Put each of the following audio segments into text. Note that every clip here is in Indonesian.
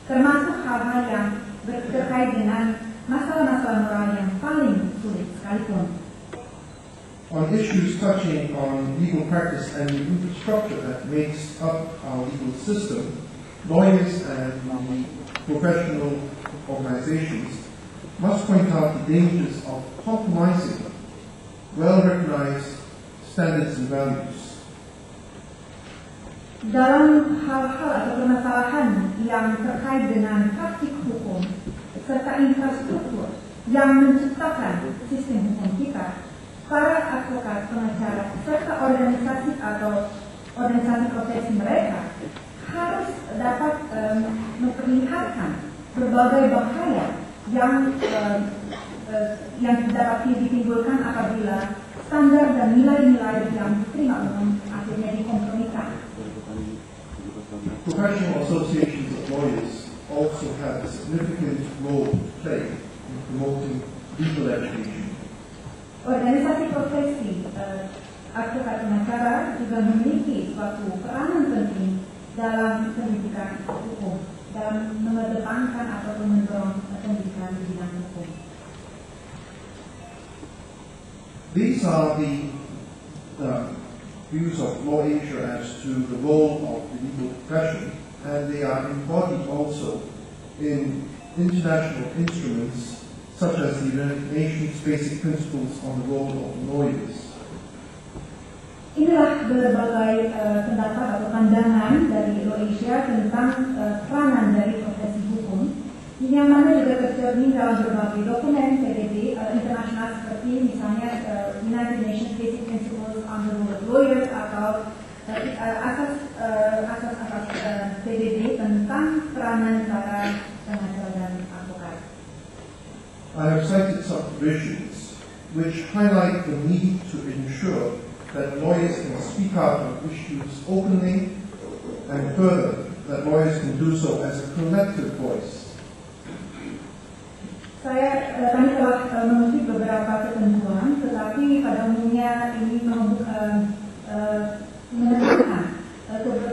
termasuk hal-hal yang terkait dengan masalah-masalah moral yang paling sulit sekalipun. On issues touching on legal practice and the infrastructure that makes up our legal system, lawyers and professional organizations must point out the dangers of compromising well-recognized standards and values. Dalam hal-hal atau permasalahan yang terkait dengan praktik hukum serta infrastruktur yang menciptakan sistem hukum kita, para advokat, pengacara, serta organisasi atau organisasi profesi mereka harus dapat memperlihatkan berbagai bahaya yang dapat ditimbulkan apabila standar dan nilai-nilai yang diterima umum akhirnya dikompromikan. Professional associations of lawyers also have a significant role to play in promoting legal education. Organisasi profesi advokat pengacara juga memiliki suatu peranan penting dalam pendidikan hukum, dalam mengedepankan atau mendorong pendidikan di bidang hukum. These are the views of Law Asia as to the role of the legal profession, and they are embodied also in international instruments such as the United Nations Basic Principles on the Role of Lawyers. Inilah berbagai pendapat atau pandangan dari Law Asia tentang peranan dari profesi hukum, yang mana juga tercermin dalam berbagai dokumen PBB internasional seperti misalnya United Nations Basic Principles on the Role of Lawyers atau asas PBB tentang peranan para pengacara dan advokat. I have cited some provisions which highlight the need to ensure that lawyers can speak out on issues openly, and further, that lawyers can do so as a collective voice. Kami telah mengutip beberapa ketentuan, tetapi pada umumnya ini menemukan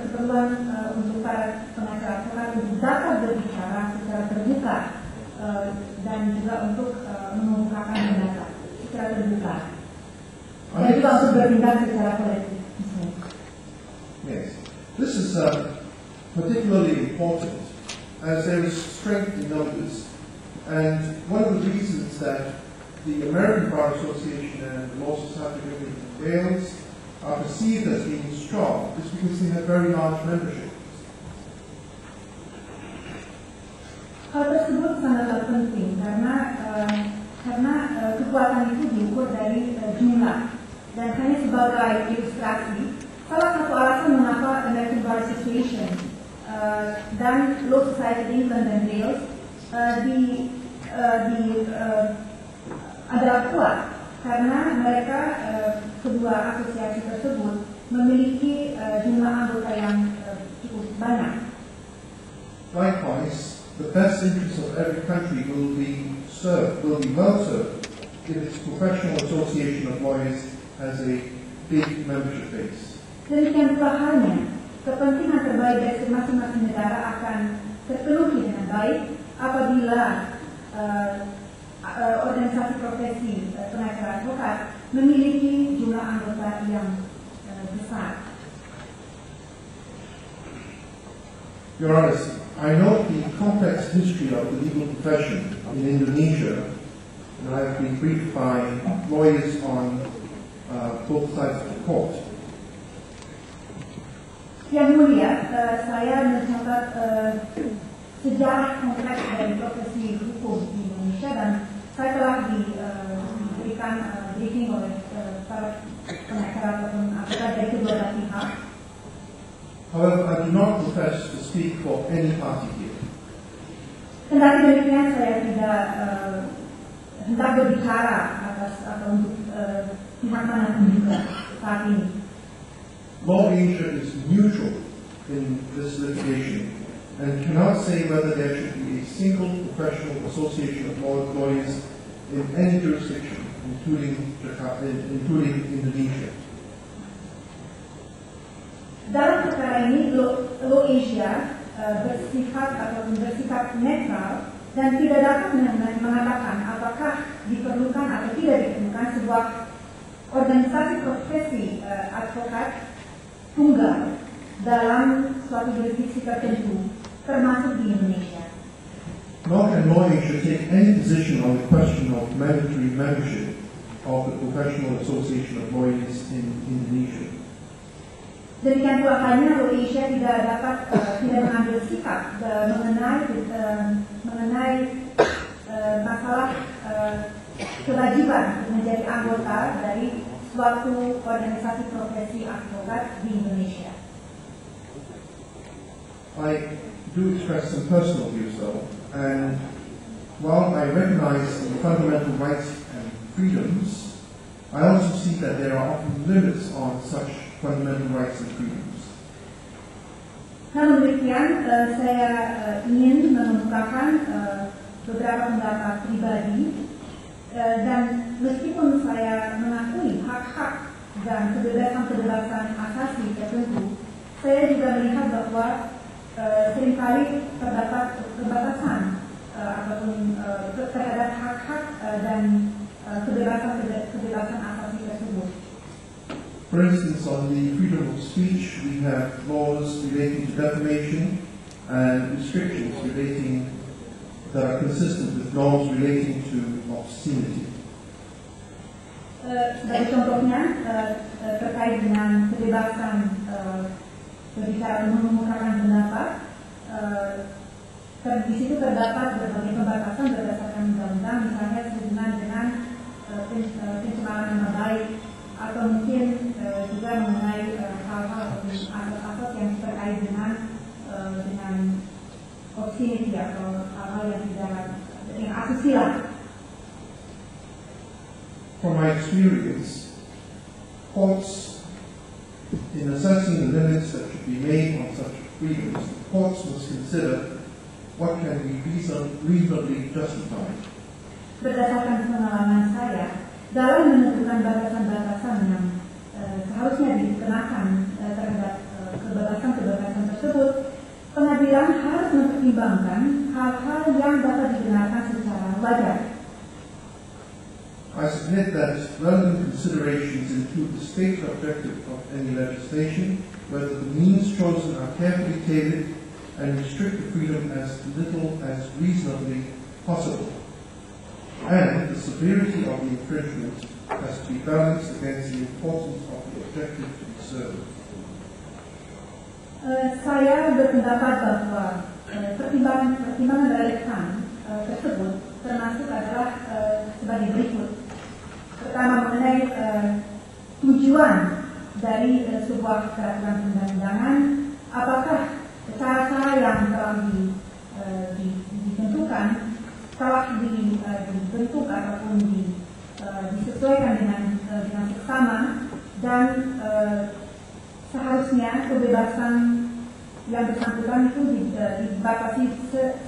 keperluan untuk para pengacara advokat untuk dapat berbicara secara terbuka dan juga untuk mengemukakan pendapat secara terbuka dan juga untuk bertindak secara kolektif. Yes, this is particularly important as there is strength in numbers, and one of the reasons that the American Bar Association and the Law Society of England and Wales are perceived as being strong is because they have very large membership. Hal tersebut sangatlah penting karena kekuatan itu diukur dari jumlah, dan hanya sebagai ilustrasi, salah satu alasan mengapa American Bar Association dan Law Society of England and Wales adalah kuat karena mereka kedua asosiasi tersebut memiliki jumlah anggota yang cukup banyak. Likewise, the best interests of every country will be well served if its professional association of lawyers has a big membership base. Demikian pula halnya, kepentingan terbaik dari masing-masing negara akan terpenuhi dengan baik apabila organisasi profesi pengacara advokat memiliki jumlah anggota yang besar. Your Honor, I know the complex history of the legal profession in Indonesia, and I have been briefed by lawyers on both sides of the court. Yang mulia, saya mencatat sejarah kompleks dari profesi hukum di Indonesia, dan saya telah diberikan briefing oleh para pengacara ataupun advokat dari kedua pihak. However, I do not profess to speak for any party here. Kendati demikian, saya tidak hendak berbicara atas atau untuk pihak manapun juga saat ini. Law Asia is neutral in this litigation and cannot say whether there should be a single professional association of lawyers in any jurisdiction, including Indonesia. Dalam perkara ini, Law Asia bersifat netral dan tidak dapat mengatakan apakah diperlukan atau tidak diperlukan sebuah organisasi profesi advokat tunggal dalam suatu jurisdiksi tertentu, termasuk di Indonesia. Nor can lawyers should take any position on the question of mandatory membership of the Professional Association of Lawyers in Indonesia. Demikian pula halnya Asia tidak dapat tidak mengambil sikap mengenai masalah kewajiban menjadi anggota dari suatu organisasi profesi advokat di Indonesia. I do express some personal views though, and while I recognize the fundamental rights and freedoms, I also see that there are often limits on such fundamental rights and freedoms. Namun demikian, saya ingin mengemukakan beberapa pendapat pribadi, dan meskipun saya mengakui hak-hak dan kebebasan-kebebasan asasi tertentu, saya juga melihat bahwa seringkali terdapat kebebasan ataupun terhadap hak-hak dan kebebasan asasi tersebut. For instance, on the freedom of speech, we have laws relating to defamation and restrictions that are consistent with norms relating to obscenity. Sebagai contohnya, terkait dengan kebebasan berbicara mengumumkan pendapat, di situ terdapat berbagai pembatasan berdasarkan undang-undang, misalnya sehubungan dengan pencemaran nama baik, atau mungkin juga mengenai hal-hal atau asas-asas yang terkait dengan obscenity atau hal-hal yang asusila. From my experience, courts, in assessing the limits that should be made on such freedoms, courts must consider what can be reasonably justified. Berdasarkan pengalaman saya, dalam menentukan batasan-batasan yang seharusnya dikenakan terhadap kebebasan-kebebasan tersebut, pengadilan harus mempertimbangkan hal-hal yang dapat digunakan secara wajar. I submit that relevant considerations include the state objective of any legislation, whether the means chosen are carefully tailored and restrict the freedom as little as reasonably possible, and the severity of the infringement has to be balanced against the importance of the objective to be served. Saya berpendapat bahwa pertimbangan relevan tersebut termasuk adalah sebagai berikut. Pertama, mengenai tujuan dari sebuah peraturan perundang-undangan, apakah cara-cara yang telah ditentukan telah dibentuk ataupun disesuaikan dengan seksama, dan seharusnya kebebasan yang bersangkutan itu dibatasi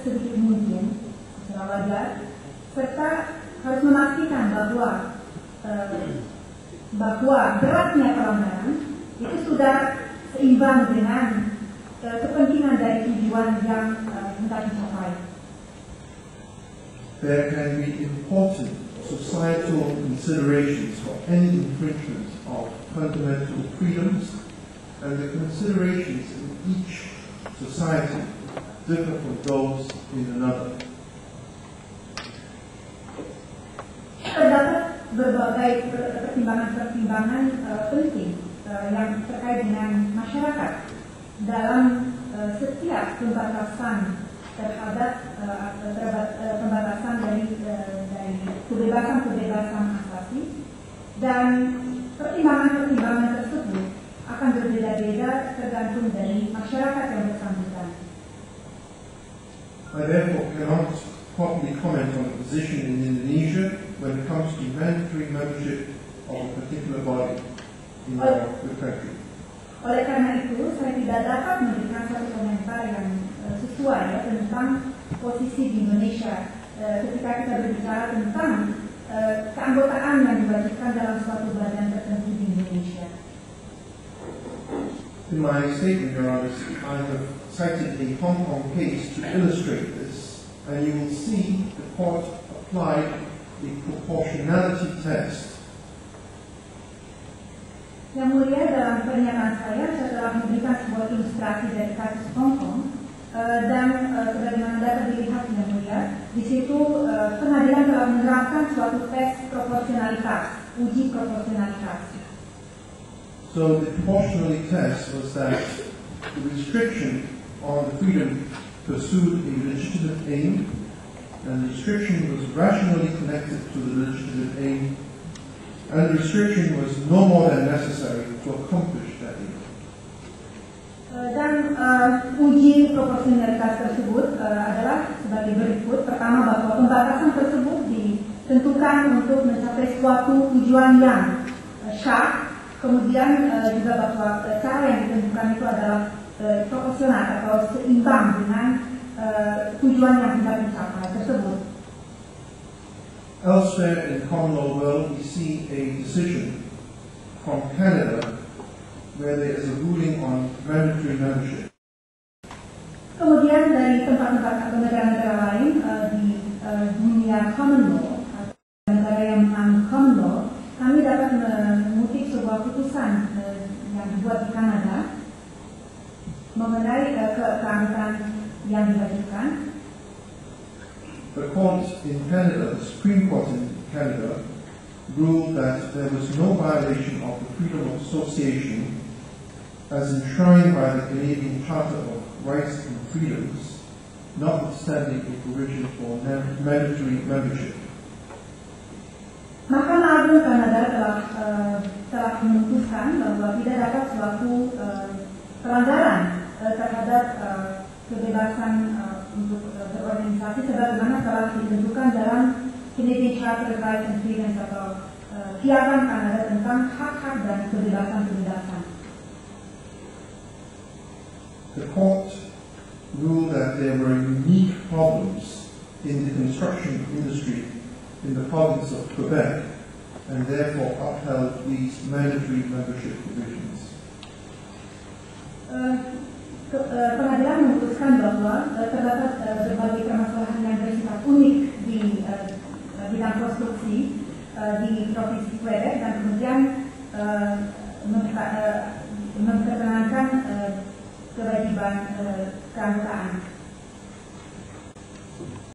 sedikit mungkin secara wajar, serta harus memastikan bahwa beratnya pelanggaran itu sudah seimbang dengan kepentingan dari tujuan yang hendak dicapai. There can be important societal considerations for any infringement of fundamental freedoms, and the considerations in each society differ from those in another. Terdapat berbagai pertimbangan-pertimbangan penting yang terkait dengan masyarakat dalam setiap pembatasan terhadap pembatasan dari kebebasan-kebebasan asasi, dan pertimbangan-pertimbangan tersebut akan berbeda-beda tergantung dari masyarakat yang bersangkutan. I therefore cannot properly comment on the position in Indonesia when it comes to mandatory membership of a particular body in the country. Oleh karena itu, saya tidak dapat memberikan satu komentar yang sesuai tentang posisi di Indonesia ketika kita berbicara tentang keanggotaan yang diwajibkan dalam suatu badan tertentu di Indonesia. In my statement, Your Honor, I have cited a Hong Kong case to illustrate this, and you will see the court applied a proportionality test. Yang mulia, dalam pernyataan saya telah memberikan sebuah ilustrasi dari kasus Hong Kong, dan sebagaimana dapat dilihat yang mulia, di situ pengadilan telah menerapkan suatu tes proporsionalitas, uji proporsionalitas. So the proportionality test was that the restriction on the freedom pursued a legitimate aim, and the restriction was rationally connected to the legitimate aim, and the restriction was no more than necessary to accomplish that aim. Dan uji proporsionalitas tersebut adalah sebagai berikut. Pertama, bahwa pembatasan tersebut ditentukan untuk mencapai suatu tujuan yang syak. Kemudian juga bahwa cara yang ditentukan itu adalah proporsional atau seimbang dengan tujuan yang hendak dicapai tersebut. Elsewhere in common law world, we see a decision from Canada where there is a ruling on mandatory membership. Kemudian dari tempat-tempat atau negara-negara lain di dunia common law, negara yang menganut common law, kami dapat mengutip sebuah putusan yang dibuat di Kanada mengenai keanggotaan yang dibacakan. The court in Canada, the Supreme Court in Canada, ruled that there was no violation of the freedom of association as enshrined by the Canadian Charter of Rights and Freedoms, notwithstanding a provision for mandatory membership. Mahkamah Agung Kanada telah memutuskan bahwa tidak dapat suatu pelanggaran terhadap kebebasan untuk berorganisasi sebagaimana telah ditentukan dalam Canadian Charter of Rights and Freedoms atau Piagam Kanada tentang hak-hak dan kebebasan-kebebasan. The court ruled that there were unique problems in the construction industry in the province of Quebec, and therefore upheld these mandatory membership provisions. Pengadilan memutuskan bahwa terdapat berbagai permasalahan yang bersifat unik di bidang konstruksi di provinsi Quebec, dan kemudian memperkenalkan kewajiban keanggotaan.